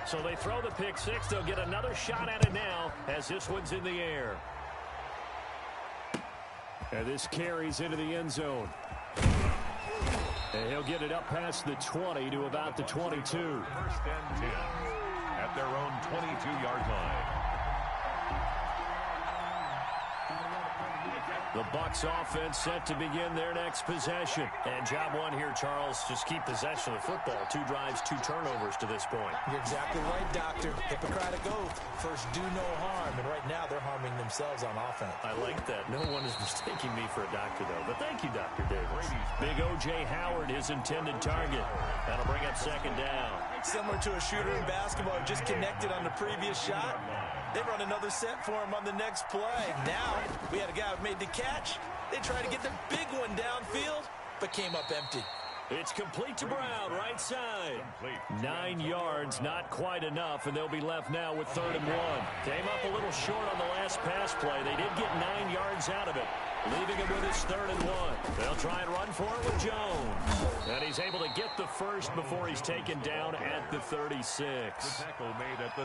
So they throw the pick six. They'll get another shot at it now as this one's in the air. And this carries into the end zone. And he'll get it up past the 20 to about the 22. First and 10 at their own 22-yard line. The Bucs offense set to begin their next possession. And job one here, Charles, just keep possession of the football. 2 drives, 2 turnovers to this point. You're exactly right, Doctor. Hippocratic oath. First, do no harm. And right now, they're harming themselves on offense. I like that. No one is mistaking me for a doctor, though. But thank you, Dr. Davis. Big O.J. Howard, his intended target. That'll bring up second down. Similar to a shooter in basketball, just connected on the previous shot. They run another set for him on the next play. Now, we had a guy who made the catch. They tried to get the big one downfield, but came up empty. It's complete to Brown, right side. 9 yards, not quite enough, and they'll be left now with 3rd and 1. Came up a little short on the last pass play. They did get 9 yards out of it, leaving him with his 3rd and 1. They'll try and run for it with Jones. And he's able to get the first before he's taken down at the 36.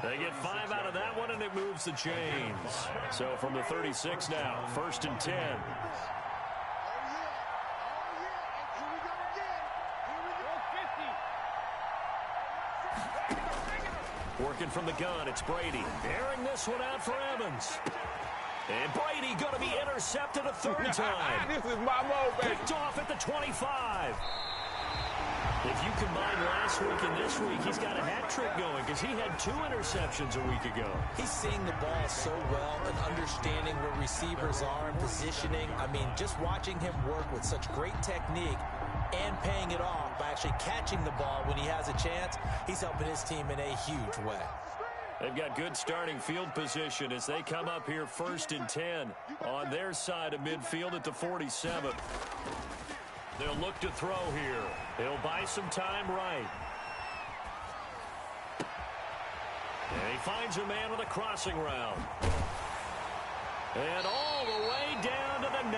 They get 5 out of that one, and it moves the chains. So from the 36 now, 1st and 10. Working from the gun, it's Brady. Airing this one out for Evans. And Brady going to be intercepted a 3rd time. This is my move, baby. Picked off at the 25. If you combine last week and this week, he's got a hat trick going because he had 2 interceptions a week ago. He's seeing the ball so well and understanding where receivers are and positioning. I mean, just watching him work with such great technique and paying it off by actually catching the ball when he has a chance, he's helping his team in a huge way. They've got good starting field position as they come up here 1st and 10 on their side of midfield at the 47. They'll look to throw here. He'll buy some time right. And he finds a man with a crossing route. And all the way down to the 9.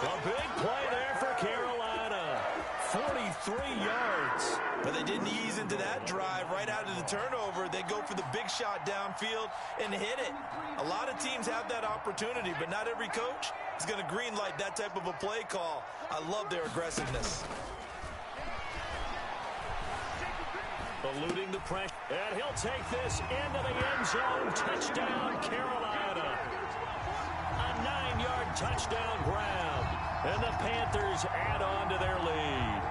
A big play there for Carolina. 43 yards. But they didn't ease into that drive right out of the turnover. They go for the big shot downfield and hit it. A lot of teams have that opportunity, but not every coach is going to greenlight that type of a play call. I love their aggressiveness. Eluding the pressure. And he'll take this into the end zone. Touchdown, Carolina. A 9-yard touchdown grab. And the Panthers add on to their lead.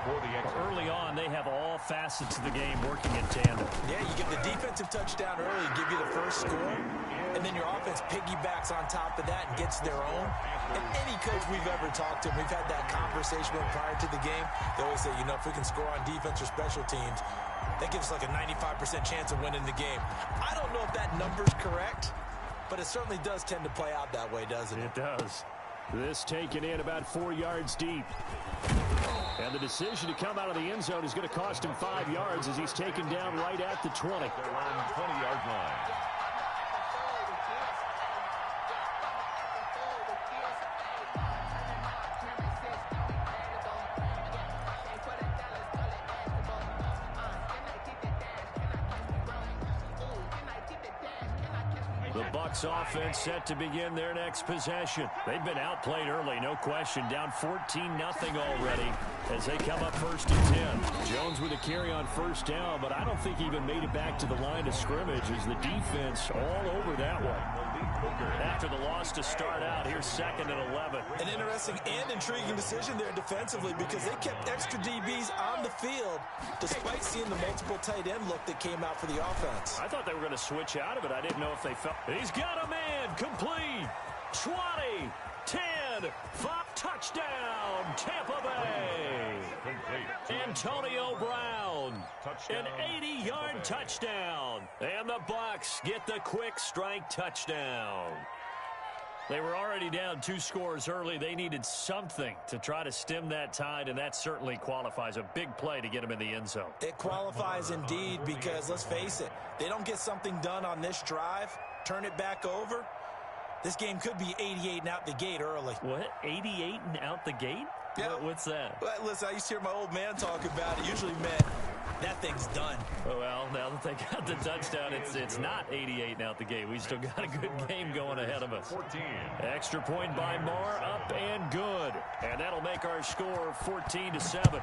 For the extra. Early on, they have all facets of the game working in tandem. Yeah, you get the defensive touchdown early, give you the first score, and then your offense piggybacks on top of that and gets their own. And any coach we've ever talked to, we've had that conversation with prior to the game. They always say, you know, if we can score on defense or special teams, that gives us like a 95% chance of winning the game. I don't know if that number's correct, but it certainly does tend to play out that way, doesn't it? It does. This taken in about 4 yards deep. And the decision to come out of the end zone is going to cost him 5 yards as he's taken down right at the 20. They're on 20-yard line. The Bucs offense set to begin their next possession. They've been outplayed early, no question. Down 14-0 already as they come up 1st and 10. Jones with a carry on 1st down, but I don't think he even made it back to the line of scrimmage as the defense all over that one. After the loss to start out, here's 2nd and 11. An interesting and intriguing decision there defensively because they kept extra DBs on the field despite seeing the multiple tight end look that came out for the offense. I thought they were going to switch out of it. I didn't know if they felt. He's got a man complete. 20, 10, 5, touchdown, Tampa Bay. Antonio Brown, an 80-yard touchdown. And the Bucs get the quick strike touchdown. They were already down 2 scores early. They needed something to try to stem that tide, and that certainly qualifies. A big play to get them in the end zone. It qualifies indeed because, let's face it, they don't get something done on this drive, turn it back over, this game could be 88 and out the gate early. What? 88 and out the gate? Yeah. What's that? Well, listen, I used to hear my old man talk about it. Usually meant that thing's done. Well, now that they got the touchdown, it's not 88 now at the game. We still got a good game going ahead of us. 14. Extra point by Marr, up and good. And that'll make our score 14-7.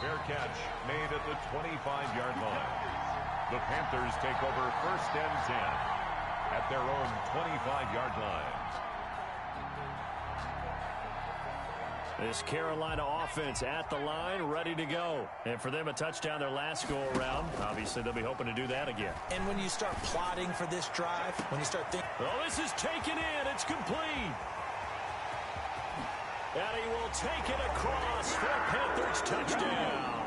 Fair catch made at the 25-yard line. The Panthers take over 1st and 10 at their own 25-yard line. This Carolina offense at the line, ready to go. And for them, a touchdown their last go-around. Obviously, they'll be hoping to do that again. And when you start plotting for this drive, when you start thinking... Oh, this is taken in. It's complete. And he will take it across for a Panthers touchdown.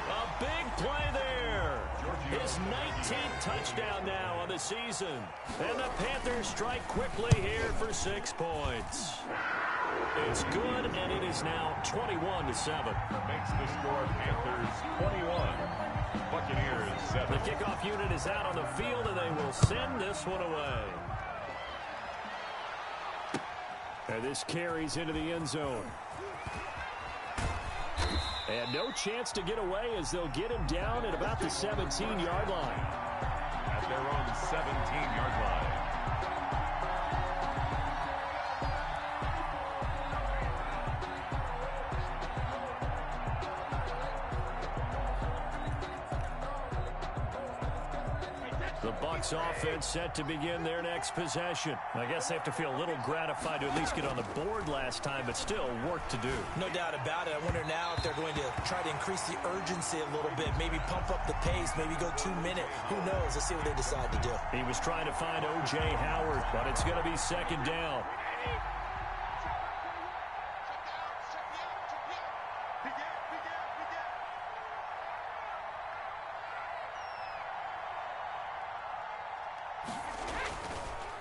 A big play there. His 19th touchdown now on the season. And the Panthers strike quickly here for 6 points. It's good, and it is now 21-7. Makes the score Panthers 21. Buccaneers 7. The kickoff unit is out on the field, and they will send this one away. And this carries into the end zone. And no chance to get away as they'll get him down at about the 17-yard line. At their own 17-yard line. The Bucs offense set to begin their next possession. I guess they have to feel a little gratified to at least get on the board last time, but still work to do. No doubt about it. I wonder now if they're going to try to increase the urgency a little bit, maybe pump up the pace, maybe go 2 minute. Who knows? Let's see what they decide to do. He was trying to find O.J. Howard, but it's going to be 2nd down.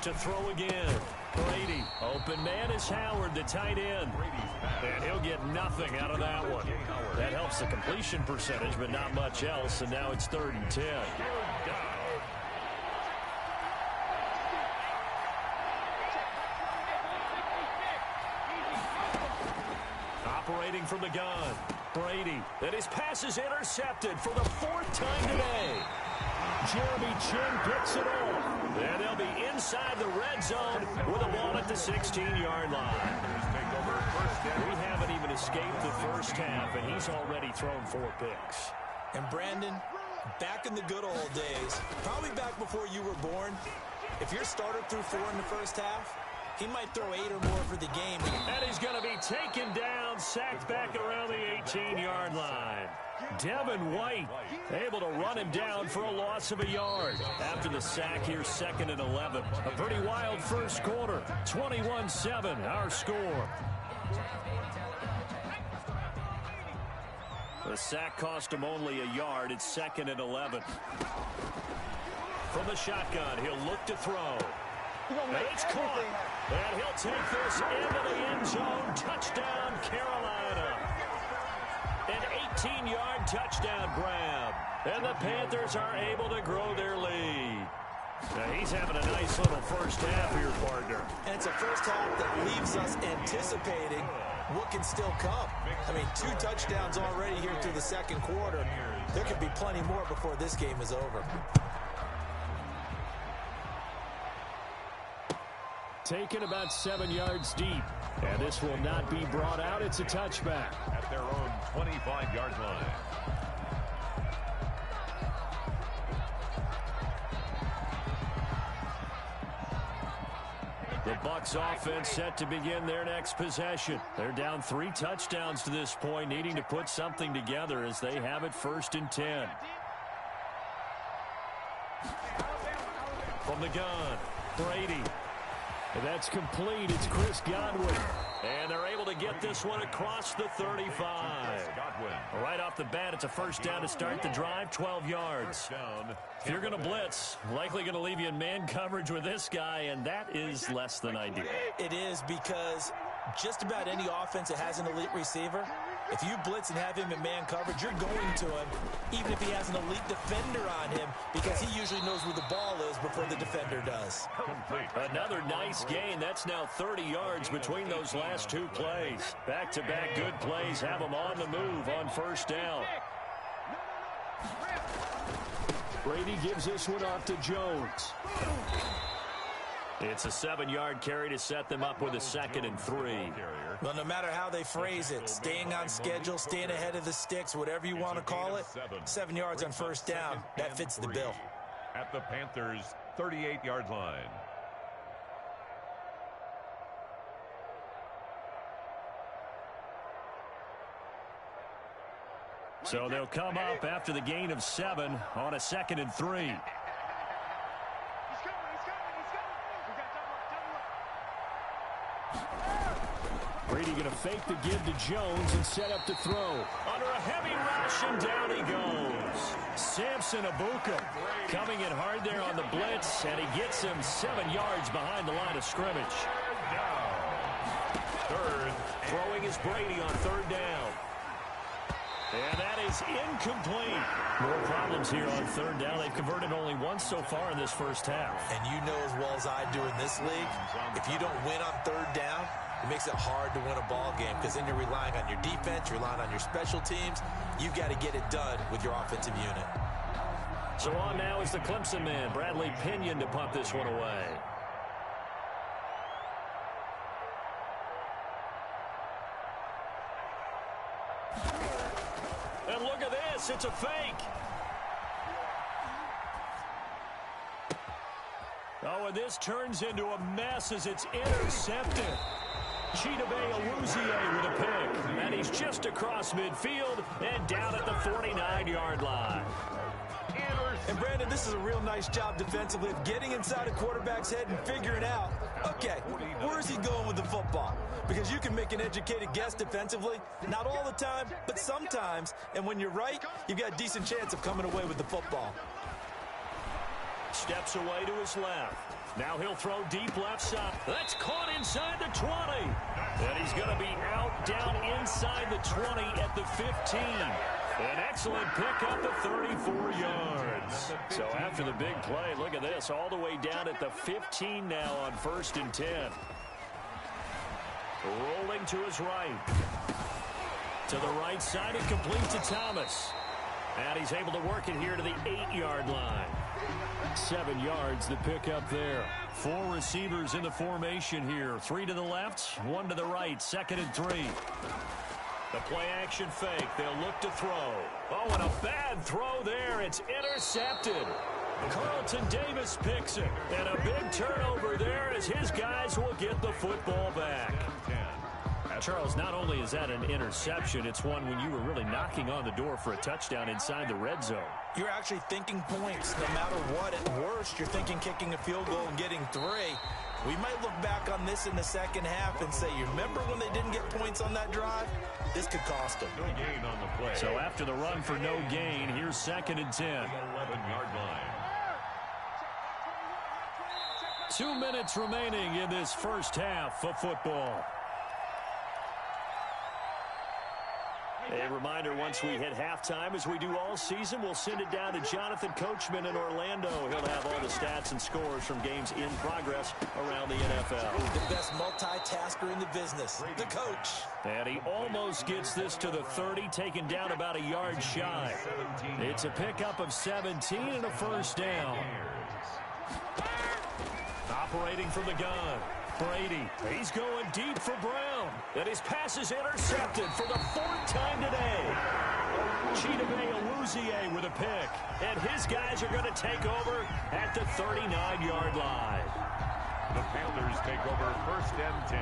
To throw again. Brady. Open man is Howard, the tight end. And he'll get nothing out of that one. That helps the completion percentage, but not much else. And now it's 3rd and 10. Operating from the gun. Brady. And his pass is intercepted for the 4th time today. Jeremy Chin picks it off. And they'll be inside the red zone with a ball at the 16-yard line. We haven't even escaped the first half, and he's already thrown 4 picks. And Brandon, back in the good old days, probably back before you were born, if your starter threw 4 in the first half, he might throw 8 or more for the game. And he's going to be taken down, sacked back around the 18-yard line. Devin White able to run him down for a loss of a yard. After the sack here, 2nd and 11. A pretty wild first quarter. 21-7, our score. The sack cost him only a yard. It's 2nd and 11. From the shotgun, he'll look to throw. And it's caught. And he'll take this into the end zone. Touchdown, Carolina. An 18-yard touchdown grab. And the Panthers are able to grow their lead. Now he's having a nice little first half here, partner. And it's a first half that leaves us anticipating what can still come. I mean, 2 touchdowns already here through the 2nd quarter. There could be plenty more before this game is over. Taken about 7 yards deep. And this will not be brought out. It's a touchback. At their own 25-yard line. The Bucs offense set to begin their next possession. They're down 3 touchdowns to this point, needing to put something together as they have it 1st and 10. From the gun, Brady. And that's complete. It's Chris Godwin. And they're able to get this one across the 35. Right off the bat, it's a first down to start the drive, 12 yards. If you're going to blitz, likely going to leave you in man coverage with this guy, and that is less than ideal. It is, because just about any offense that has an elite receiver, if you blitz and have him in man coverage, you're going to him, even if he has an elite defender on him, because he usually knows where the ball is before the defender does. Another nice gain. That's now 30 yards between those last two plays. Back-to-back good plays have them on the move on first down. Brady gives this one off to Jones. It's a 7-yard carry to set them up with a 2nd and 3. Well, no matter how they phrase it, staying on schedule, staying ahead of the sticks, whatever you want to call it, 7 yards on first down, that fits the bill. At the Panthers' 38-yard line. So they'll come up after the gain of 7 on a 2nd and 3. Brady going to fake the give to Jones and set up to throw. Under a heavy rush, and down he goes. Samson Abuka coming in hard there on the blitz, and he gets him 7 yards behind the line of scrimmage. Third. Throwing is Brady on 3rd down. And that is incomplete. More problems here on 3rd down. They've converted only once so far in this first half. And you know as well as I do in this league, if you don't win on 3rd down, it makes it hard to win a ball game because then you're relying on your defense, you're relying on your special teams. You've got to get it done with your offensive unit. So on now is the Clemson man, Bradley Pinion, to punt this one away. And look at this, it's a fake. Oh, and this turns into a mess as it's intercepted. Chidobe Awuzie with a pick. And he's just across midfield and down at the 49-yard line. And, Brandon, this is a real nice job defensively of getting inside a quarterback's head and figuring out, okay, where is he going with the football? Because you can make an educated guess defensively, not all the time, but sometimes. And when you're right, you've got a decent chance of coming away with the football. Steps away to his left. Now he'll throw deep left side. That's caught inside the 20. And he's going to be out down inside the 20 at the 15. An excellent pickup of 34 yards. So after the big play, look at this, all the way down at the 15 now on 1st and 10. Rolling to his right. To the right side, and complete to Thomas. And he's able to work it here to the 8-yard line. 7 yards the pickup there. 4 receivers in the formation here. 3 to the left, 1 to the right. 2nd and 3. The play action fake. They'll look to throw. Oh, and a bad throw there. It's intercepted. Carlton Davis picks it. And a big turnover there as his guys will get the football back. Charles, not only is that an interception, it's one when you were really knocking on the door for a touchdown inside the red zone. You're actually thinking points no matter what. At worst, you're thinking kicking a field goal and getting 3. We might look back on this in the second half and say, you remember when they didn't get points on that drive? This could cost them. No gain on the play. So after the run for no gain, here's 2nd and 10. 11-yard line. 2 minutes remaining in this first half of football. A reminder, once we hit halftime, as we do all season, we'll send it down to Jonathan Coachman in Orlando. He'll have all the stats and scores from games in progress around the NFL. The best multitasker in the business, the coach. And he almost gets this to the 30, taken down about a yard shy. It's a pickup of 17 and a first down. Operating from the gun. Brady, he's going deep for Brown. And his pass is intercepted for the 4th time today. Chidobe Awuzie with a pick. And his guys are going to take over at the 39-yard line. The Panthers take over 1st and 10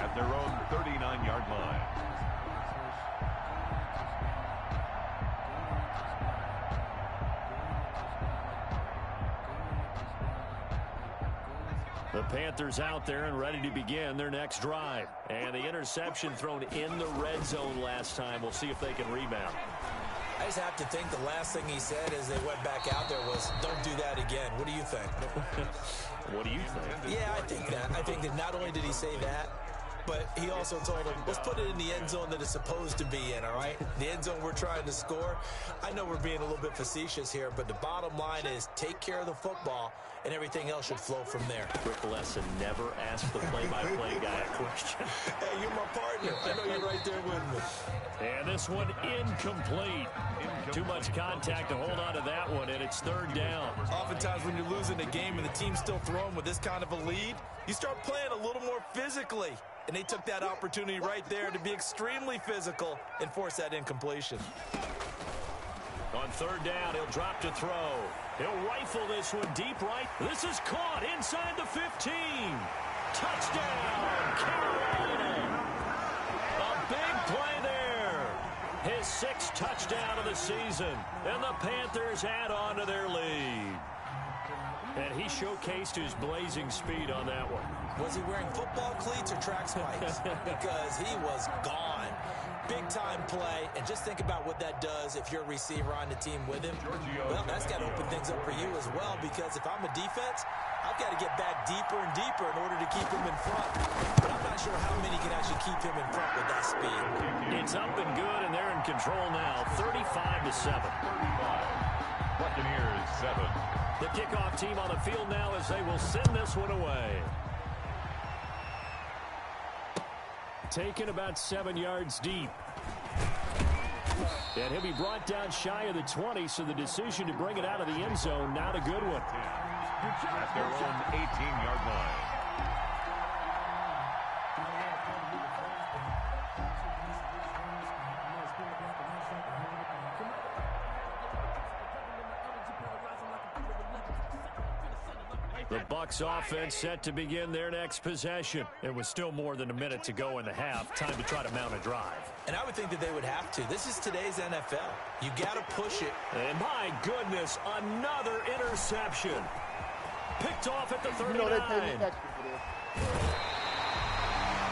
at their own 39-yard line. The Panthers out there and ready to begin their next drive. And the interception thrown in the red zone last time. We'll see if they can rebound. I just have to think the last thing he said as they went back out there was, don't do that again. What do you think? What do you think? Yeah, I think that. I think that not only did he say that, but he also told him, let's put it in the end zone that it's supposed to be in, all right? The end zone we're trying to score. I know we're being a little bit facetious here, but the bottom line is take care of the football, and everything else should flow from there. Quick lesson, never ask the play-by-play guy a question. Hey, you're my partner. I know you're right there with me. And this one incomplete. Too much contact to hold on to that one, and it's third down. Oftentimes when you're losing a game and the team's still throwing with this kind of a lead, you start playing a little more physically. And they took that opportunity right there to be extremely physical and force that incompletion. On third down, he'll drop to throw. He'll rifle this one deep right. This is caught inside the 15. Touchdown, Carolina. A big play there. His sixth touchdown of the season. And the Panthers add on to their lead. And he showcased his blazing speed on that one. Was he wearing football cleats or track spikes? Because he was gone. Big-time play, and just think about what that does if you're a receiver on the team with him. Well, that's got to open things up for you as well, because if I'm a defense, I've got to get back deeper and deeper in order to keep him in front. But I'm not sure how many can actually keep him in front with that speed. It's up and good, and they're in control now, 35-7. Buccaneers 7. The kickoff team on the field now as they will send this one away. Taken about 7 yards deep. And he'll be brought down shy of the 20, so the decision to bring it out of the end zone, not a good one. At their own 18-yard line. The Bucs offense set to begin their next possession. It was still more than a minute to go in the half. Time to try to mount a drive. And I would think that they would have to. This is today's NFL. You got to push it. And my goodness, another interception. Picked off at the 39.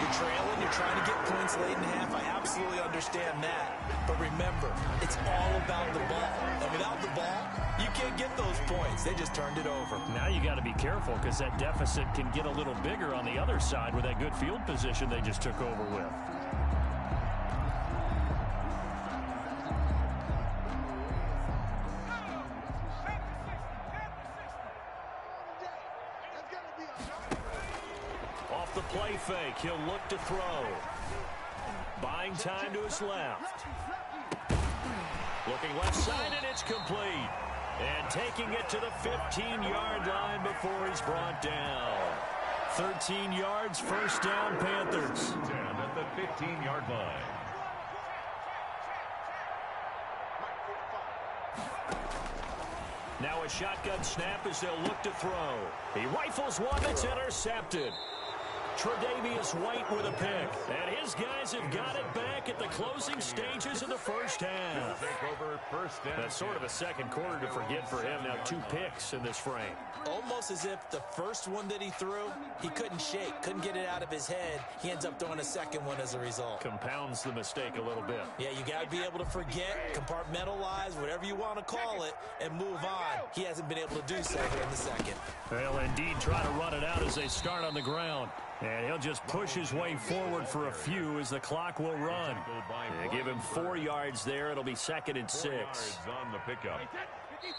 You're trailing, you're trying to get points late in half. I absolutely understand that. But remember, it's all about the ball. And without the ball, you can't get those points. They just turned it over. Now you got to be careful because that deficit can get a little bigger on the other side with that good field position they just took over with. Off the play fake, he'll look to throw. Buying time to his left. Looking left side, and it's complete. And taking it to the 15-yard line before he's brought down. 13 yards, first down, Panthers. 10 at the 15-yard line. Now a shotgun snap as they'll look to throw. He rifles one that's intercepted. Tre'Davious White with a pick. And his guys have got it back at the closing stages of the first half. Take over first down. That's sort of a second quarter to forget for him. Now 2 picks in this frame. Almost as if the first one that he threw, he couldn't shake, couldn't get it out of his head. He ends up throwing a second one as a result. Compounds the mistake a little bit. Yeah, you got to be able to forget, compartmentalize, whatever you want to call it, and move on. He hasn't been able to do so here in the second. They'll indeed try to run it out as they start on the ground. And he'll just push his way forward for a few as the clock will run. They give him 4 yards there. It'll be 2nd and 6. On the pickup.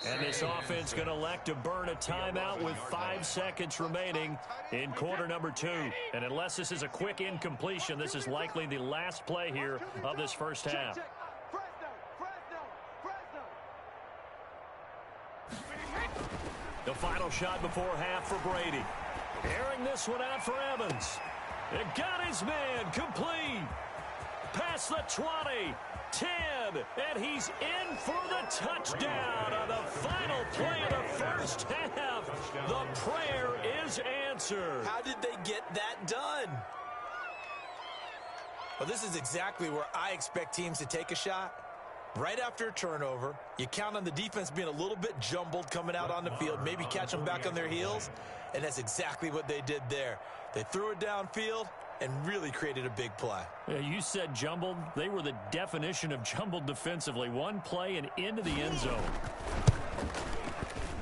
And this offense going to elect to burn a timeout with 5 seconds remaining in quarter number 2. And unless this is a quick incompletion, this is likely the last play here of this first half. The final shot before half for Brady. Airing this one out for Evans. It got his man complete. Past the 20, 10, and he's in for the touchdown on the final play of the first half. The prayer is answered. How did they get that done? Well, this is exactly where I expect teams to take a shot. Right after a turnover, you count on the defense being a little bit jumbled coming out on the field, maybe catch them back on their heels, and that's exactly what they did there. They threw it downfield and really created a big play. Yeah, you said jumbled. They were the definition of jumbled defensively. One play and into the end zone.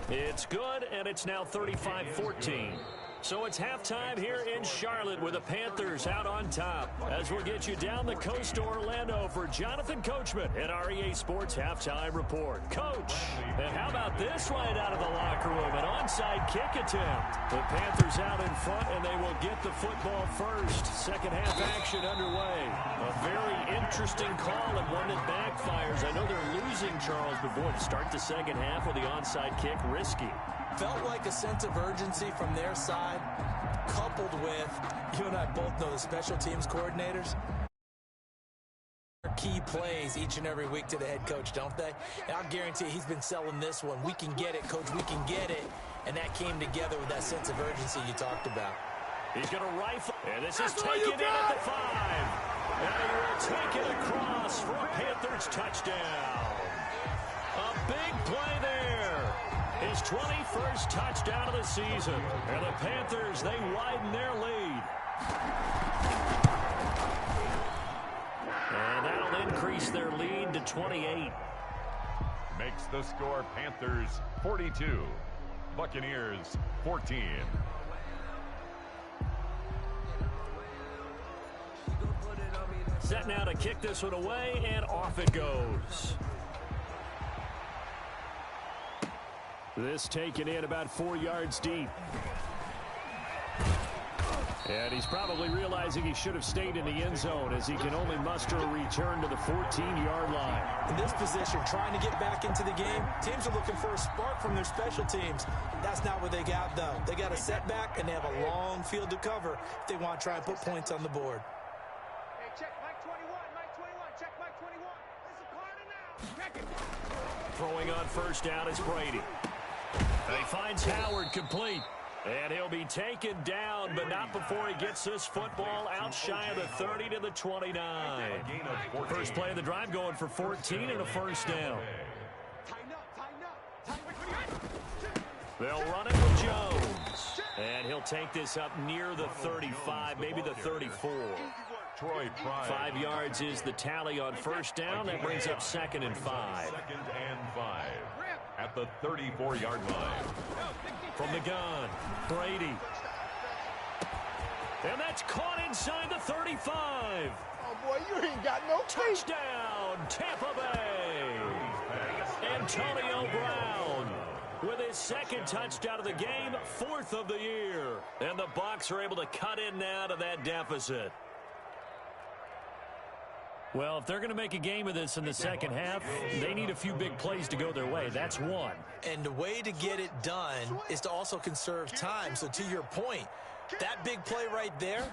It's good, and it's now 35-14. So it's halftime here in Charlotte with the Panthers out on top. As we'll get you down the coast to Orlando for Jonathan Coachman at our EA Sports Halftime Report. Coach, and how about this right out of the locker room? An onside kick attempt. The Panthers out in front, and they will get the football first. Second half action underway. A very interesting call and one that backfires. I know they're losing, Charles, but boy, to start the second half with the onside kick, risky. Felt like a sense of urgency from their side, coupled with, you and I both know the special teams coordinators. Key plays each and every week to the head coach, don't they? And I'll guarantee you he's been selling this one. We can get it, coach, we can get it. And that came together with that sense of urgency you talked about. He's going to rifle, and this is taken in at the 5. And he will take it across for a Panthers touchdown. A big play there. His 21st touchdown of the season. And the Panthers, they widen their lead. And that'll increase their lead to 28. Makes the score Panthers 42, Buccaneers 14. Set now to kick this one away, and off it goes. This taken in about 4 yards deep. And he's probably realizing he should have stayed in the end zone as he can only muster a return to the 14-yard line. In this position, trying to get back into the game, teams are looking for a spark from their special teams. That's not what they got, though. They got a setback, and they have a long field to cover if they want to try and put points on the board. Hey, check Mike 21, Mike 21, check Mike 21. This is Carter now. Check it. Throwing on first down is Brady. And he finds Howard complete. And he'll be taken down, but not before he gets this football out shy of the 30 to the 29. First play of the drive going for 14 and a first down. They'll run it with Jones. And he'll take this up near the 35, maybe the 34. 5 yards is the tally on first down. That brings up 2nd and 5. 2nd and 5 at the 34-yard line. From the gun, Brady. And that's caught inside the 35. Oh, boy, you ain't got no taste. Touchdown, Tampa Bay. Antonio Brown with his 2nd touchdown of the game, 4th of the year. And the Bucs are able to cut in now to that deficit. Well, if they're going to make a game of this in the second half, they need a few big plays to go their way. That's one. And the way to get it done is to also conserve time. So to your point, that big play right there,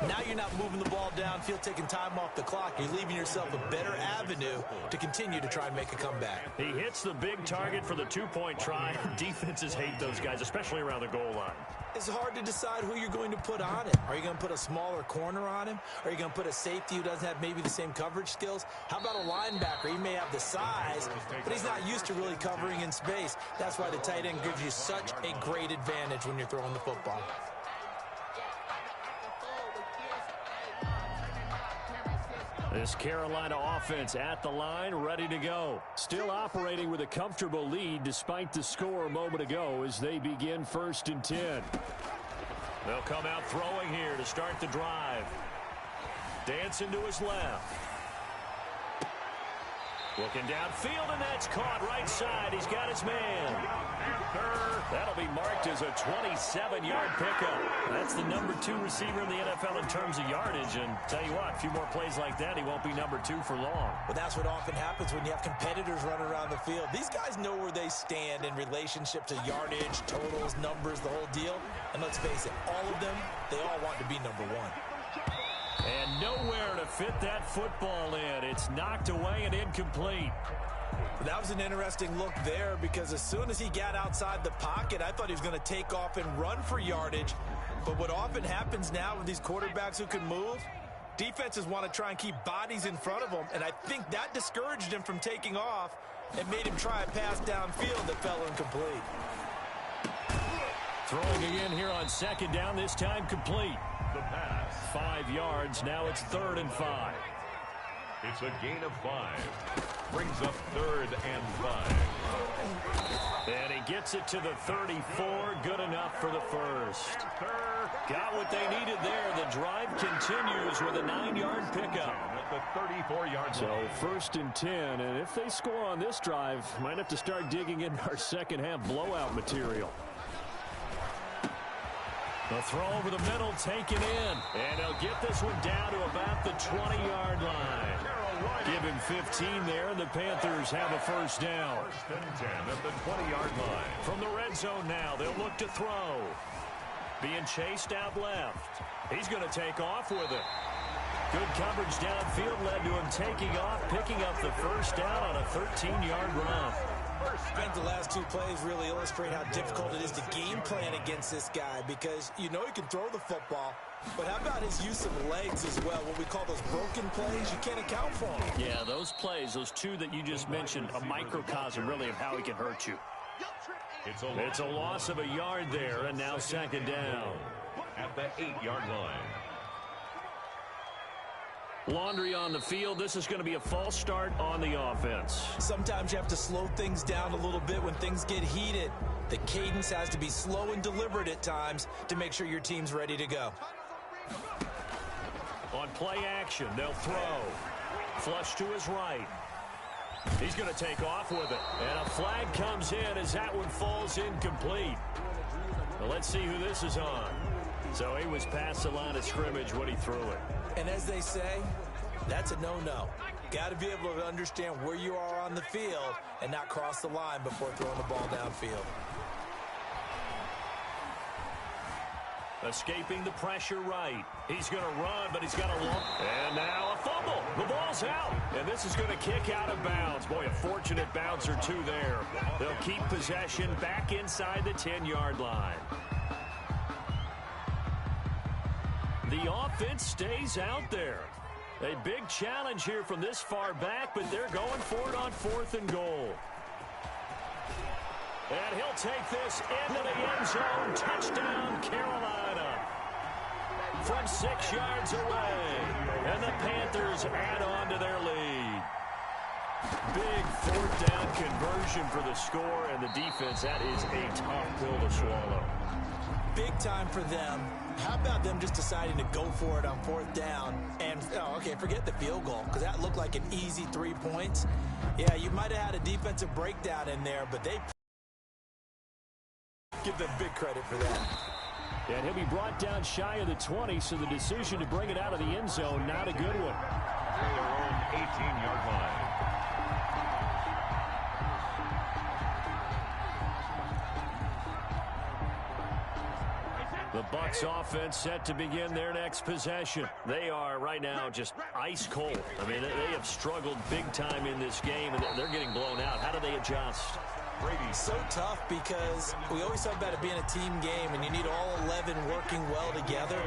now you're not moving the ball downfield, taking time off the clock. You're leaving yourself a better avenue to continue to try and make a comeback. He hits the big target for the 2-point try. Defenses hate those guys, especially around the goal line. It's hard to decide who you're going to put on him. Are you going to put a smaller corner on him? Are you going to put a safety who doesn't have maybe the same coverage skills? How about a linebacker? He may have the size, but he's not used to really covering in space. That's why the tight end gives you such a great advantage when you're throwing the football. This Carolina offense at the line, ready to go. Still operating with a comfortable lead despite the score a moment ago as they begin 1st and 10. They'll come out throwing here to start the drive. Dancing to his left. Looking downfield, and that's caught right side. He's got his man. That'll be marked as a 27-yard pickup. That's the number 2 receiver in the NFL in terms of yardage. And tell you what, a few more plays like that, he won't be number 2 for long. Well, that's what often happens when you have competitors running around the field. These guys know where they stand in relationship to yardage, totals, numbers, the whole deal. And let's face it, all of them, they all want to be number 1. And nowhere to fit that football in. It's knocked away and incomplete. That was an interesting look there because as soon as he got outside the pocket, I thought he was going to take off and run for yardage. But what often happens now with these quarterbacks who can move, defenses want to try and keep bodies in front of them. And I think that discouraged him from taking off and made him try a pass downfield that fell incomplete. Throwing again here on 2nd down, this time complete. The pass. 5 yards. Now it's 3rd and 5. It's a gain of 5. Brings up 3rd and 5. And he gets it to the 34. Good enough for the first. Got what they needed there. The drive continues with a 9-yard pickup. At the 34-yard So line. 1st and 10. And if they score on this drive, might have to start digging into our second-half blowout material. The throw over the middle taken in. And they'll get this one down to about the 20-yard line. Give him 15 there, and the Panthers have a first down. 1st and 10 at the 20-yard line. From the red zone now, they'll look to throw. Being chased out left. He's going to take off with it. Good coverage downfield led to him taking off, picking up the first down on a 13-yard run. I think the last 2 plays really illustrate how difficult it is to game plan against this guy because you know he can throw the football, but how about his use of legs as well? What we call those broken plays, you can't account for them. Yeah, those plays, those 2 that you just mentioned, a microcosm really of how he can hurt you. It's a loss of a yard there, and now 2nd down. At the 8-yard line. Laundry on the field. This is going to be a false start on the offense. Sometimes you have to slow things down a little bit when things get heated. The cadence has to be slow and deliberate at times to make sure your team's ready to go. On play action, they'll throw. Flush to his right. He's going to take off with it. And a flag comes in as that one falls incomplete. Well, let's see who this is on. So he was past the line of scrimmage when he threw it. And as they say, that's a no-no. Got to be able to understand where you are on the field and not cross the line before throwing the ball downfield. Escaping the pressure right. He's going to run, but he's got a long... And now a fumble. The ball's out. And this is going to kick out of bounds. Boy, a fortunate bounce or 2 there. They'll keep possession back inside the 10-yard line. The offense stays out there. A big challenge here from this far back, but they're going for it on 4th and goal. And he'll take this into the end zone. Touchdown, Carolina. From 6 yards away. And the Panthers add on to their lead. Big 4th down conversion for the score, and the defense, that is a tough pill to swallow. Big time for them. How about them just deciding to go for it on 4th down and, forget the field goal because that looked like an easy 3 points. Yeah, you might have had a defensive breakdown in there, but they give them big credit for that. And he'll be brought down shy of the 20, so the decision to bring it out of the end zone, not a good one. Their own 18-yard line. The Bucs offense set to begin their next possession. They are right now just ice cold. I mean, they have struggled big time in this game, and they're getting blown out. How do they adjust? Brady's so tough because we always talk about it being a team game, and you need all 11 working well together.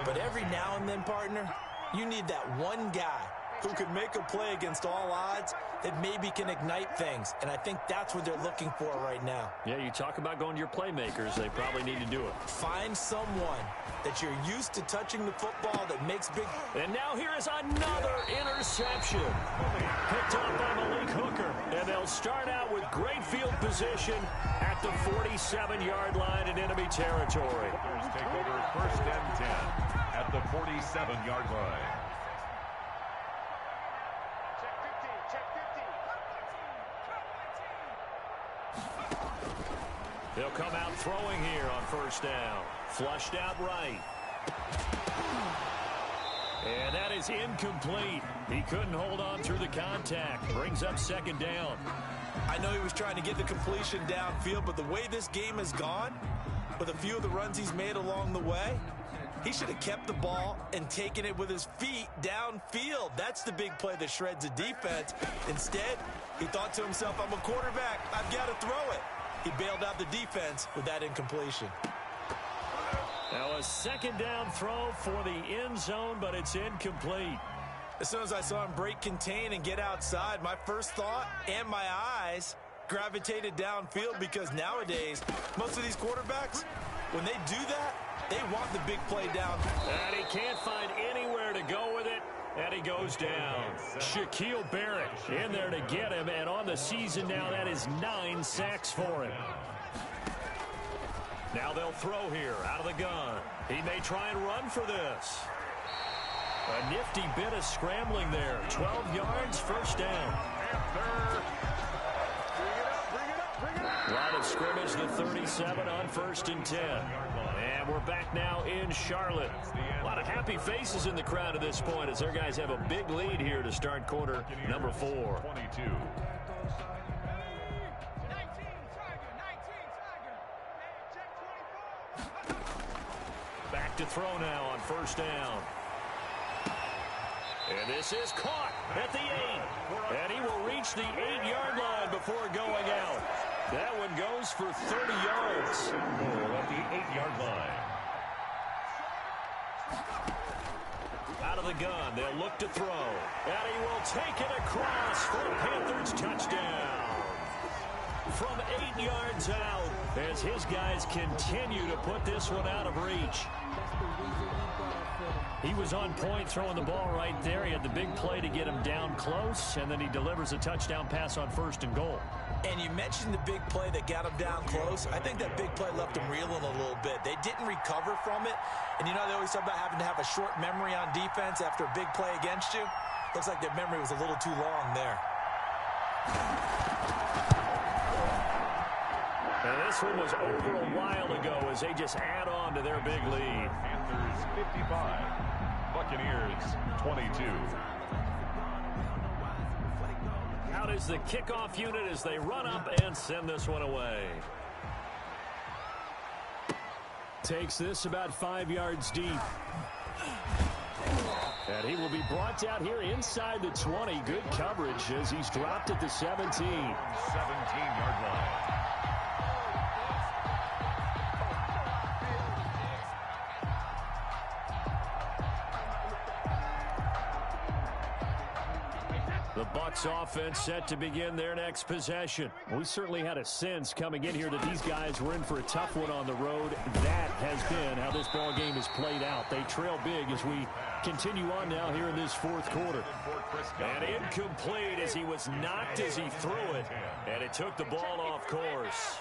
But every now and then, partner, you need that one guy who can make a play against all odds that maybe can ignite things. And I think that's what they're looking for right now. Yeah, you talk about going to your playmakers. They probably need to do it. Find someone that you're used to touching the football that makes big... And now here is another interception. Picked up by Malik Hooker. And they'll start out with great field position at the 47-yard line in enemy territory. Take over 1st and 10 at the 47-yard line. They'll come out throwing here on 1st down. Flushed out right. And that is incomplete. He couldn't hold on through the contact. Brings up 2nd down. I know he was trying to get the completion downfield, but the way this game has gone, with a few of the runs he's made along the way, he should have kept the ball and taken it with his feet downfield. That's the big play that shreds a defense. Instead, he thought to himself, I'm a quarterback. I've got to throw it. He bailed out the defense with that incompletion. Now a 2nd down throw for the end zone, but it's incomplete. As soon as I saw him break contain and get outside, my first thought and my eyes gravitated downfield because nowadays, most of these quarterbacks, when they do that, they want the big play down. And he can't find anywhere to go with it. And he goes down. Shaquille Barrett in there to get him. And on the season now, that is 9 sacks for him. Now they'll throw here out of the gun. He may try and run for this. A nifty bit of scrambling there. 12 yards, first down. Line of scrimmage, the 37 on 1st and 10. And we're back now in Charlotte. A lot of happy faces in the crowd at this point as their guys have a big lead here to start quarter number 4. 22. Back to throw now on 1st down. And this is caught at the 8. And he will reach the 8-yard line before going out. That one goes for 30 yards. Goal at the 8-yard line. Out of the gun, they'll look to throw. And he will take it across for a Panthers touchdown. From 8 yards out as his guys continue to put this one out of reach. He was on point throwing the ball right there. He had the big play to get him down close, and then he delivers a touchdown pass on 1st and goal. And you mentioned the big play that got him down close. I think that big play left him reeling a little bit. They didn't recover from it. And you know they always talk about having to have a short memory on defense after a big play against you. Looks like their memory was a little too long there. And this one was over a while ago as they just add on to their big lead. Panthers 55, Buccaneers 22. Out is the kickoff unit as they run up and send this one away. Takes this about 5 yards deep. And he will be brought down here inside the 20. Good coverage as he's dropped at the 17. 17-yard line. The Bucs offense set to begin their next possession. We certainly had a sense coming in here that these guys were in for a tough one on the road. That has been how this ball game is played out. They trail big as we continue on now here in this 4th quarter. And incomplete as he was knocked as he threw it. And it took the ball off course.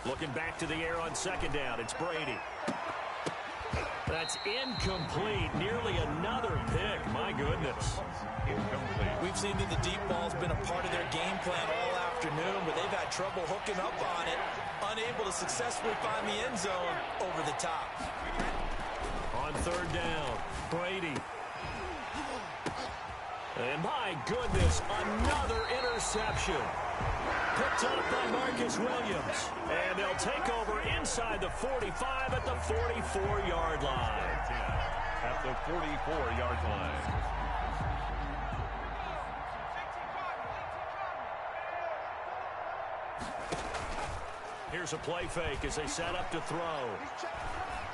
Looking back to the air on 2nd down. It's Brady. That's incomplete. Nearly another pick. My goodness. Incomplete. We've seen that the deep ball's been a part of their game plan all afternoon, but they've had trouble hooking up on it, unable to successfully find the end zone over the top. On 3rd down, Brady. And my goodness, another interception. Picked up by Marcus Williams. And they'll take over inside the 45 at the 44-yard line. At the 44-yard line. Here's a play fake as they set up to throw.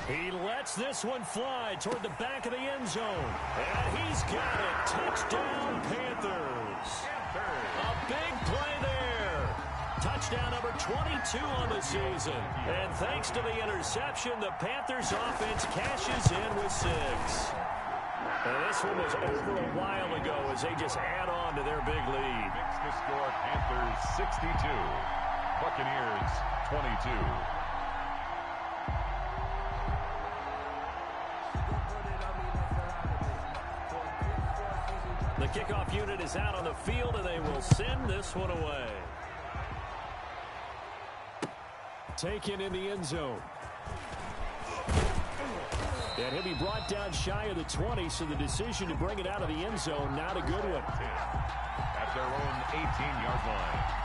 He lets this one fly toward the back of the end zone. And he's got it. Touchdown, Panthers. A big play there. Touchdown number 22 on the season. And thanks to the interception, the Panthers offense cashes in with 6. And this one was over a while ago as they just add on to their big lead. Makes the score Panthers 62, Buccaneers 22. The kickoff unit is out on the field, and they will send this one away. Taken in the end zone. And he'll be brought down shy of the 20, so the decision to bring it out of the end zone, not a good one. At their own 18-yard line.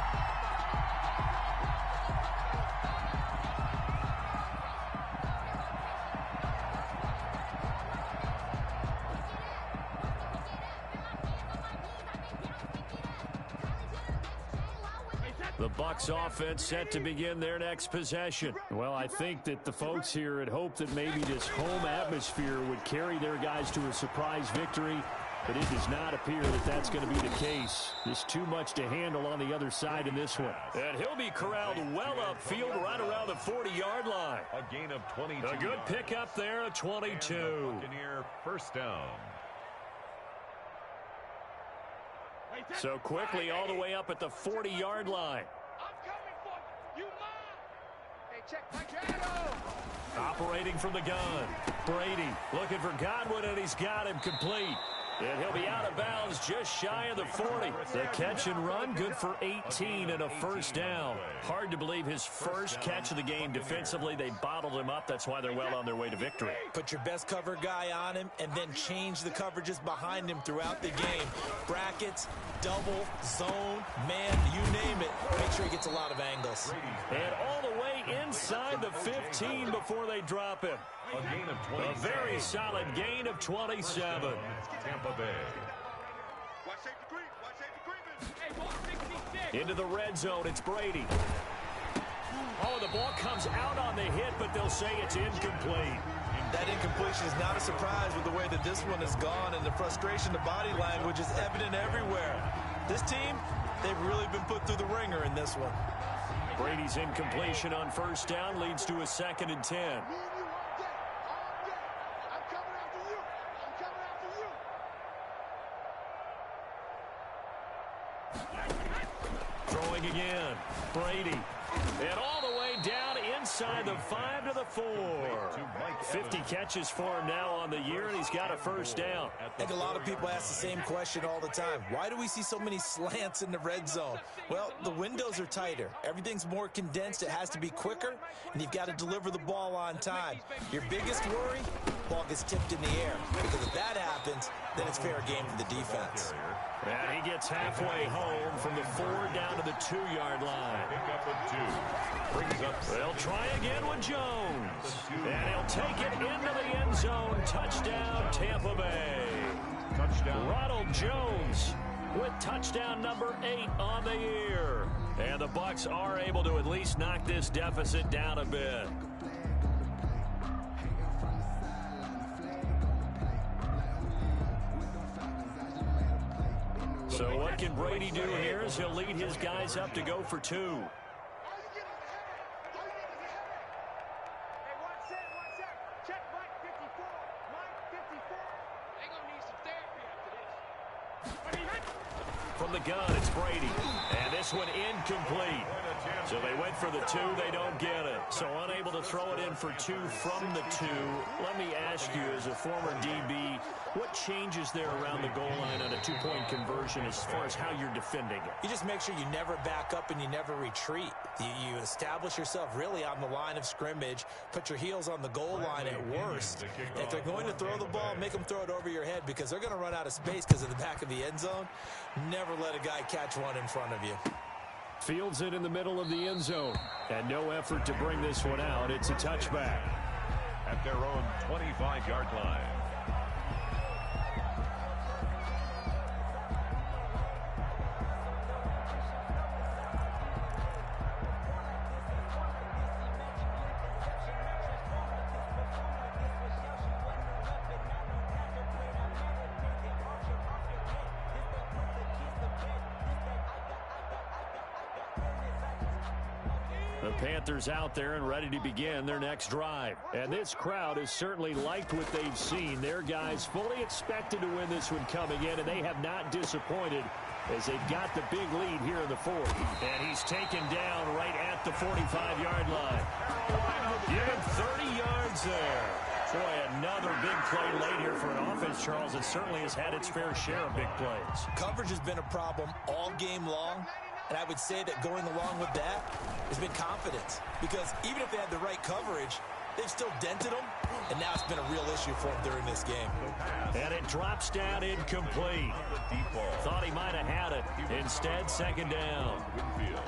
The Bucs offense set to begin their next possession. Well, I think that the folks here had hoped that maybe this home atmosphere would carry their guys to a surprise victory. but it does not appear that that's going to be the case. Just too much to handle on the other side in this one. And he'll be corralled well upfield right around the 40-yard line. A gain of 22. A good pickup there, a 22. Buccaneer first down. So quickly all the way up at the 40-yard line. I'm coming for you. You mine. Hey, check my shadow. Operating from the gun. Brady looking for Godwin, and he's got him complete. And he'll be out of bounds just shy of the 40. The catch and run, good for 18 and a first down. Hard to believe his first catch of the game defensively. They bottled him up. That's why they're well on their way to victory. Put your best cover guy on him and then change the coverages behind him throughout the game. Brackets, double, zone, man, you name it. Make sure he gets a lot of angles. And all the way inside the 15 before they drop him. A gain of 20. A very solid gain of 27. Tampa Bay. Watch safety creep. Watch safety creeping. Hey, ball 66. Into the red zone, it's Brady. Oh, the ball comes out on the hit, but they'll say it's incomplete. That incompletion is not a surprise with the way that this one has gone, and the frustration, the body language is evident everywhere. This team, they've really been put through the ringer in this one. Brady's incompletion on first down leads to a 2nd and 10. Me and you all day. All day. I'm coming after you. I'm coming after you. Throwing again. Brady. And all the way down inside the 5 to the 4. 50 catches for him now on the year, and he's got a first down. I think a lot of people ask the same question all the time. Why do we see so many slants in the red zone? Well, the windows are tighter. Everything's more condensed. It has to be quicker, and you've got to deliver the ball on time. Your biggest worry, ball gets tipped in the air. Because if that happens, then it's fair game for the defense. And he gets halfway home from the 4 down to the 2-yard line. Pick up a 2. Brings up. They'll try again with Jones. And he'll take it into the end zone. Touchdown, Tampa Bay. Touchdown. Ronald Jones with touchdown number 8 on the year. And the Bucs are able to at least knock this deficit down a bit. So what can Brady do here as he'll lead his guys up to go for 2. All you get is a headache. All you get is a headache. Hey, one sec. Check Mike 54. Mike 54. They gonna need some therapy after this. From the gun, it's Brady. And this one incomplete. So they went for the 2. They don't get it. So unable to throw it in for 2 from the 2. Let me ask you, as a former DB, what changes there around the goal line on a 2-point conversion as far as how you're defending it? You just make sure you never back up and you never retreat. You establish yourself really on the line of scrimmage, put your heels on the goal line at worst. If they're going to throw the ball, make them throw it over your head because they're going to run out of space because of the back of the end zone. Never let a guy catch one in front of you. Fields it in the middle of the end zone. And no effort to bring this one out. It's a touchback. At their own 25-yard line. The Panthers out there and ready to begin their next drive. And this crowd has certainly liked what they've seen. Their guys fully expected to win this one coming in, and they have not disappointed as they've got the big lead here in the 4th. And he's taken down right at the 45-yard line. Give him 30 yards there. Boy, another big play late here for an offense, Charles, that certainly has had its fair share of big plays. Coverage has been a problem all game long, and I would say that going along with that has been confidence. Because even if they had the right coverage, they've still dented them, and now it's been a real issue for them during this game. And it drops down incomplete. Thought he might have had it. Instead, 2nd down. Winfield.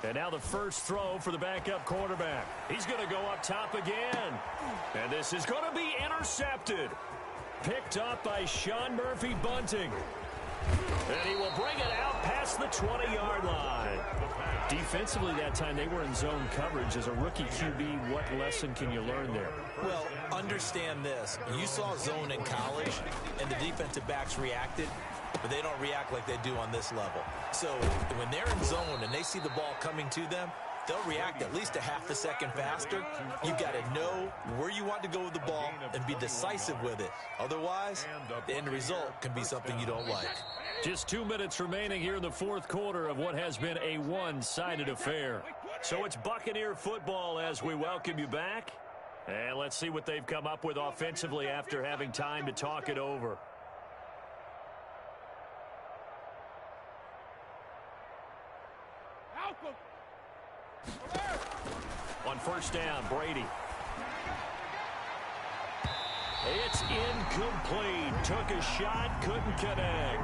And now the first throw for the backup quarterback. He's going to go up top again. And this is going to be intercepted. Picked up by Sean Murphy-Bunting. And he will bring it out past the 20-yard line. Defensively that time, they were in zone coverage. As a rookie QB, what lesson can you learn there? Well, understand this. You saw zone in college, and the defensive backs reacted, but they don't react like they do on this level. So when they're in zone and they see the ball coming to them, they'll react at least a half a second faster. You've got to know where you want to go with the ball and be decisive with it. Otherwise, the end result can be something you don't like. Just 2 minutes remaining here in the fourth quarter of what has been a one-sided affair. So it's Buccaneer football as we welcome you back. And let's see what they've come up with offensively after having time to talk it over. On first down, Brady. It's incomplete. Took a shot, couldn't connect.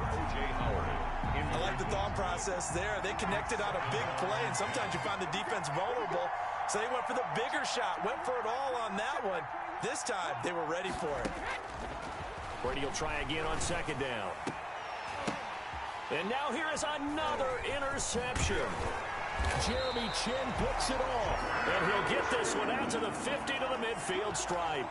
I like the thought process there. They connected on a big play, and sometimes you find the defense vulnerable. So they went for the bigger shot, went for it all on that one. This time, they were ready for it. Brady will try again on second down. And now here is another interception. Jeremy Chin picks it off. And he'll get this one out to the 50 to the midfield stripe.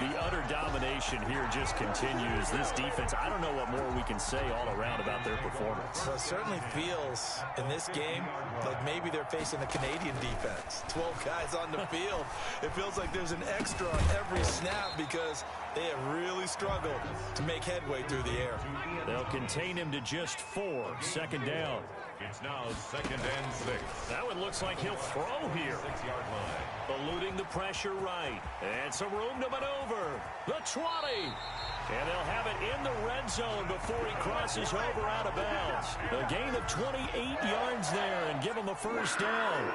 The utter domination here just continues. This defense, I don't know what more we can say all around about their performance. Well, it certainly feels in this game like maybe they're facing a Canadian defense. 12 guys on the field. It feels like there's an extra on every snap because they have really struggled to make headway through the air. They'll contain him to just 4. Second down. It's now 2nd and 6. That one looks like he'll throw here. 6-yard line. Eluding the pressure right. And some room to maneuver. The 20. And they'll have it in the red zone before he crosses over out of bounds. A gain of 28 yards there and give him a first down.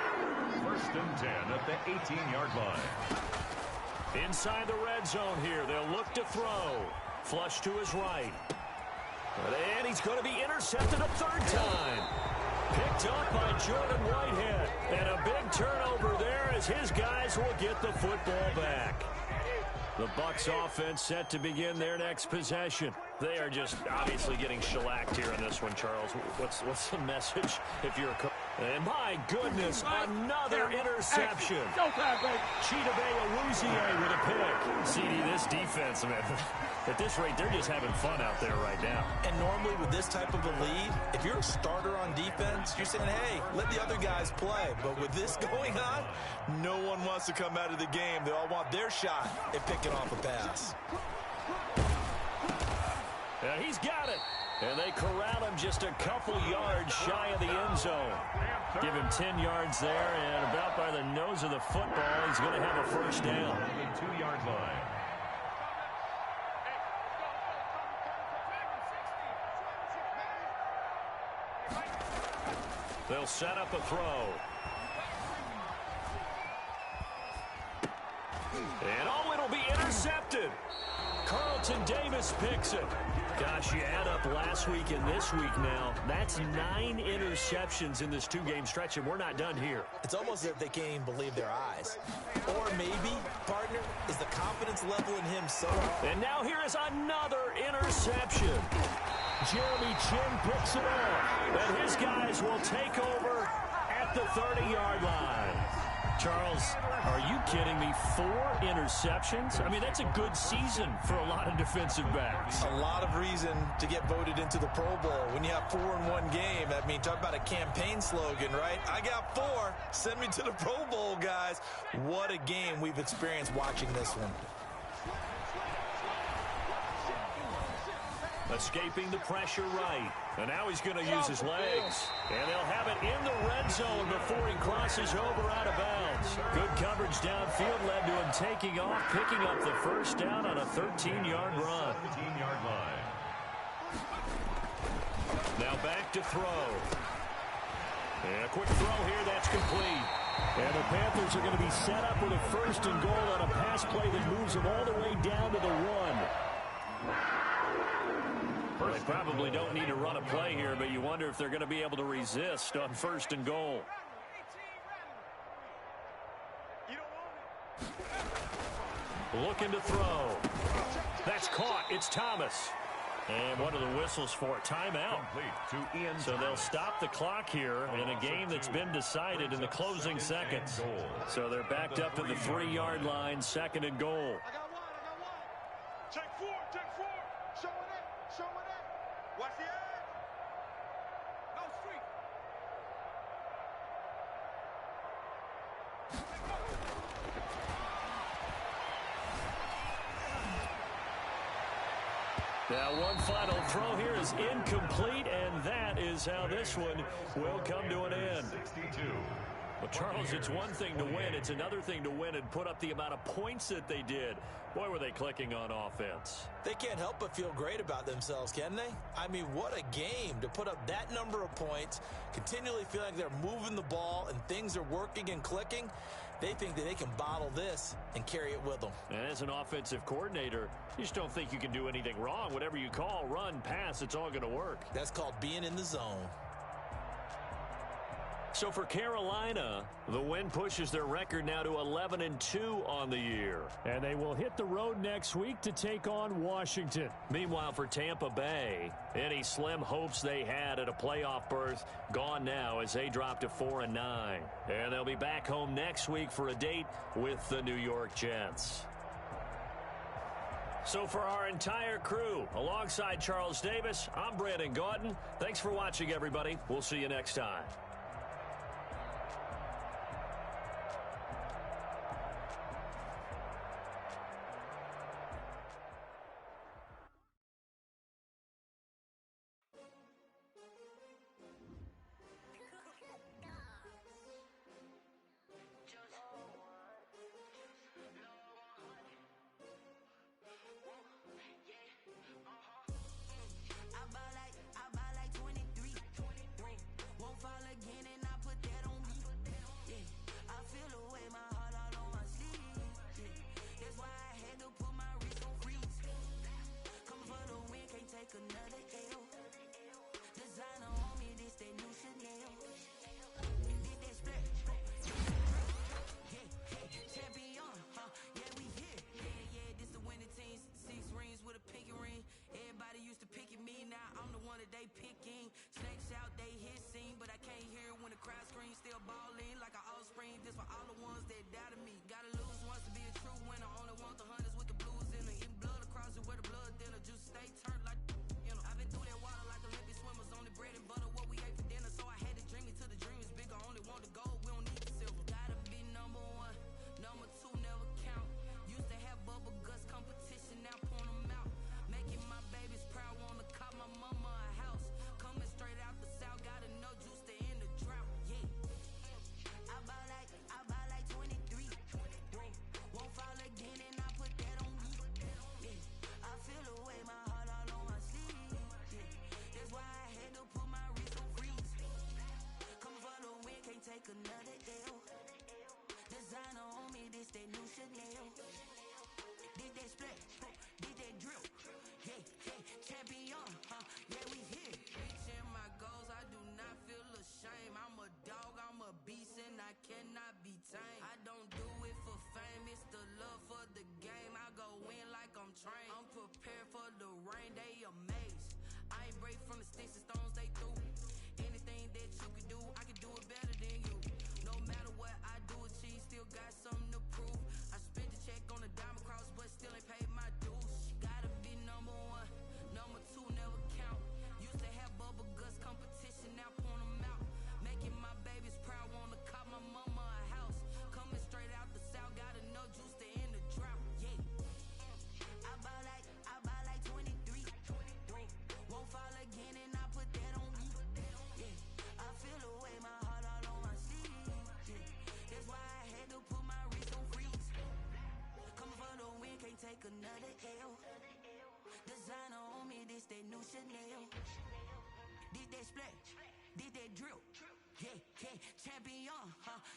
1st and 10 at the 18-yard line. Inside the red zone here. They'll look to throw. Flush to his right. And he's going to be intercepted a third time. Picked up by Jordan Whitehead. And a big turnover there as his guys will get the football back. The Bucs offense set to begin their next possession. They are just obviously getting shellacked here in this one, Charles. What's the message if you're a coach? And my goodness, another interception. Chidobe Awuzie with a pick. CD, this defense, man, at this rate, they're just having fun out there right now. And normally with this type of a lead, if you're a starter on defense, you're saying, hey, let the other guys play. But with this going on, no one wants to come out of the game. They all want their shot at picking off a pass. And he's got it. And they corral him just a couple yards shy of the end zone. Give him 10 yards there, and about by the nose of the football, he's going to have a first down. The 2-yard line. They'll set up a throw. And oh, it'll be intercepted. Carlton Davis picks it. Gosh, you add up last week and this week now. That's 9 interceptions in this 2-game stretch, and we're not done here. It's almost as if they can't even believe their eyes. Or maybe, partner, is the confidence level in him so high. And now here is another interception. Jeremy Chin picks it off, and his guys will take over at the 30-yard line. Charles, are you kidding me? 4 interceptions? I mean, that's a good season for a lot of defensive backs. A lot of reason to get voted into the Pro Bowl. When you have 4 in one game, I mean, talk about a campaign slogan, right? I got 4. Send me to the Pro Bowl, guys. What a game we've experienced watching this one. Escaping the pressure right. And now he's going to use his legs. And they'll have it in the red zone before he crosses over out of bounds. Good coverage downfield led to him taking off, picking up the first down on a 13-yard run. 17-yard line. Now back to throw. And a quick throw here, that's complete. And the Panthers are going to be set up with a first and goal on a pass play that moves them all the way down to the 1. They probably don't need to run a play here, but you wonder if they're going to be able to resist on first and goal. Looking to throw. That's caught. It's Thomas. And what are the whistles for? Timeout. So they'll stop the clock here in a game that's been decided in the closing seconds. So they're backed up to the 3-yard line, 2nd and goal. I got one. Check four. Show it in. Watch the edge. No street. Now one final throw here is incomplete, and that is how this one will come to an end. Well, Charles, it's one thing to win. It's another thing to win and put up the amount of points that they did. Boy, were they clicking on offense. They can't help but feel great about themselves, can they? I mean, what a game to put up that number of points, continually feel like they're moving the ball and things are working and clicking. They think that they can bottle this and carry it with them. And as an offensive coordinator, you just don't think you can do anything wrong. Whatever you call, run, pass, it's all going to work. That's called being in the zone. So for Carolina, the win pushes their record now to 11-2 on the year. And they will hit the road next week to take on Washington. Meanwhile, for Tampa Bay, any slim hopes they had at a playoff berth gone now as they drop to 4-9. And they'll be back home next week for a date with the New York Jets. So for our entire crew, alongside Charles Davis, I'm Brandon Gaudin. Thanks for watching, everybody. We'll see you next time.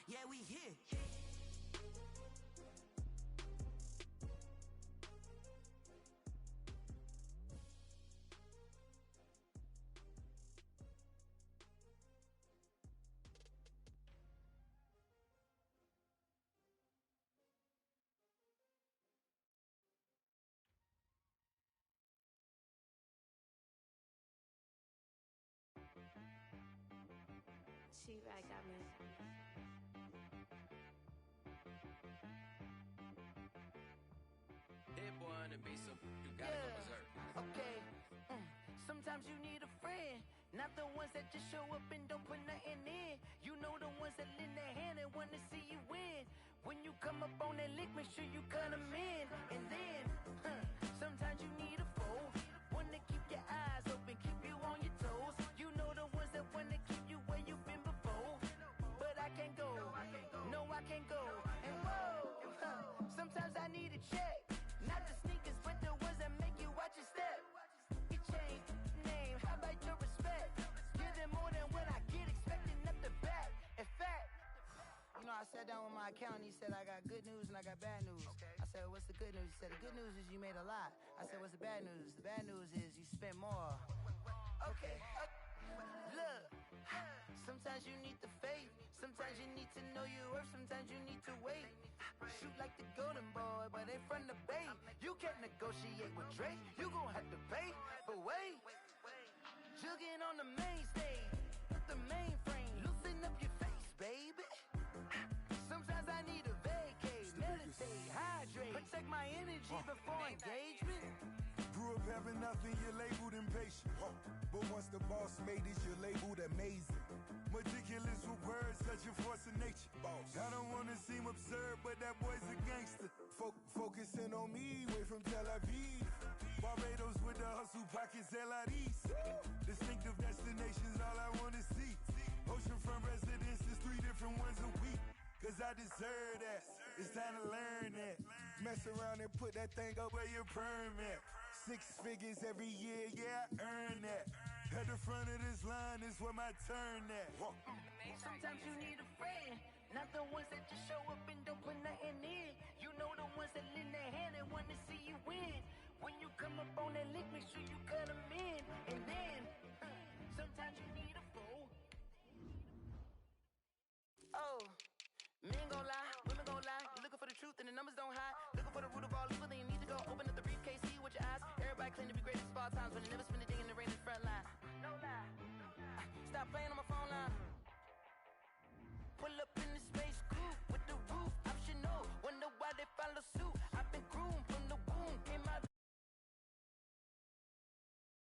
Yeah, we here. sure you back got me. Hit one and be some. You gotta go berserk. Okay. Sometimes you need a friend, not the ones that just show up and don't put nothing in. You know the ones that lend their hand and want to see you win. When you come up on that lick, make sure you cut them in. And then, sometimes you need a foe, one to keep your eyes open, keep you on your toes. You know the ones that want to keep you where you've been before. But I can't go, no I can't go. And whoa, sometimes I need a check, not the sneakers, but the ones that make you watch your step. Your chain, name, how about your respect? Give them more than what I get, expecting up the back. In fact, you know, I sat down with my accountant. He said, I got good news and I got bad news. I said, what's the good news? He said, the good news is you made a lot. I said, what's the bad news? The bad news is you spent more. Okay. Look, sometimes you need the faith. Sometimes you need to know your worth. Sometimes you need to wait. Shoot like the golden boy, but they from the bay. You can't negotiate with Drake. You gon' have to pay. But wait, jugging on the main stage, the mainframe, loosen up your face, baby. Sometimes I need a vacate, meditate, hydrate, protect my energy before engagement. Grew up having nothing, you're labeled impatient. But once the boss made it, you're labeled amazing. Meticulous with words, such a force of nature. I don't wanna seem absurd, but that boy's a gangster. Focusing on me, way from Tel Aviv. Barbados with the hustle pockets, LIDs. Distinctive destinations, all I wanna see. Oceanfront residences, 3 different ones a week. Cause I deserve that, it's time to learn that. Mess around and put that thing up where your permit. 6 figures every year, yeah, I earn that. At the front of this line is where my turn at. Sometimes you need a friend, not the ones that just show up and don't put nothing in. You know the ones that lend their hand and want to see you win. When you come up on that lick, make sure you cut them in. And then, sometimes you need a fool. Oh. Men gon' lie, women gon' lie. You looking for the truth and the numbers don't hide. Looking for the root of all evil, then you need to go open up the briefcase, see with your eyes. Everybody claim to be great at all times, but they never spend a day in the rain in the front line.